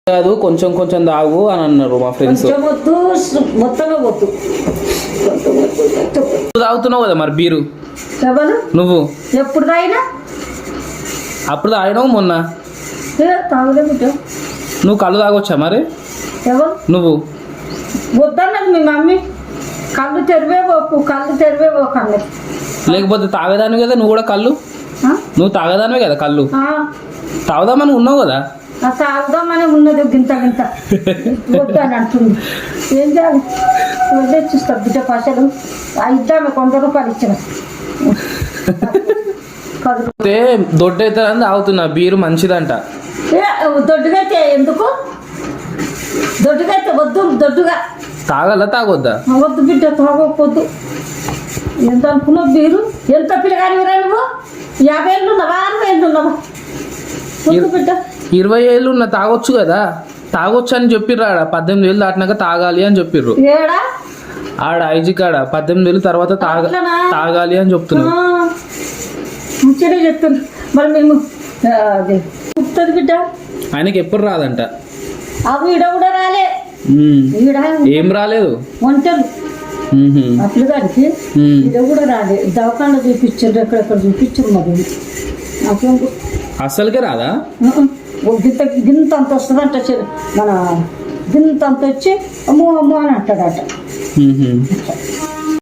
కాదు కొంచెం కొంచెం తాగు అని అన్నారు మా ఫ్రెండ్స్. తాగుతున్నావు కదా మరి బీరు నువ్వు ఎప్పుడు తాగినా? అప్పుడు తాగినావు మొన్న. తాగలేదు. నువ్వు కళ్ళు తాగొచ్చా మరి? నువ్వు వద్దన్నది మీ మమ్మీ. కళ్ళు తెరివే కళ్ళు. లేకపోతే తాగదానివి కదా నువ్వు కూడా కళ్ళు. నువ్వు తాగదానివే కదా కళ్ళు. తాగుదామని ఉన్నావు కదా. తాగుదామని ఉన్నది గింత వద్దని అంటుంది. ఏం చేయాలి? చూస్తా బిడ్డ పైసలు ఇద్దామే 100 రూపాయలు ఇచ్చిన. దొడ్డు అవుతుందని తాగుతున్నా. బీరు మంచిదంట. దొడ్డుగా అయితే ఎందుకు? దొడ్డుగా అయితే వద్దు. దొడ్డుగా తాగల తాగొద్దా? వద్దు బిడ్డ, తాగొద్దు. ఎంత అనుకున్నావు బీరు? ఎంత పిల్లగాని నువ్వు? 50 ఏళ్ళు ఉన్నావా? 60 ఏళ్ళు ఉన్నావా? బిడ్డ 20 ఏళ్ళు ఉన్న తాగొచ్చు కదా. తాగొచ్చు అని చెప్పిర్రు. ఆడ 18 ఏళ్ళు దాటినాక తాగాలి అని చెప్పిర్రు. ఏడా ఆడ ఐజీ కాడ 18 ఏళ్ళు తర్వాత తాగాలి అని చెప్తున్నారు. మంచిగా చెప్తున్నారు. మరి మేము చెప్తుంది బిడ్డ. ఆయనకి ఎప్పుడు రాదంట. అవి ఈడ కూడా రాలే. ఏం రాలేదు. వంటలు అట్లు గారికి ఈడ కూడా రాలే. దవాఖాన చూపించారు, ఎక్కడెక్కడ చూపించారు. మరి నాకేం అస్సలకే రాదా? గింత అంత వస్తుందంట. మన గింత అంత వచ్చి అమ్మో అని అంటాడట.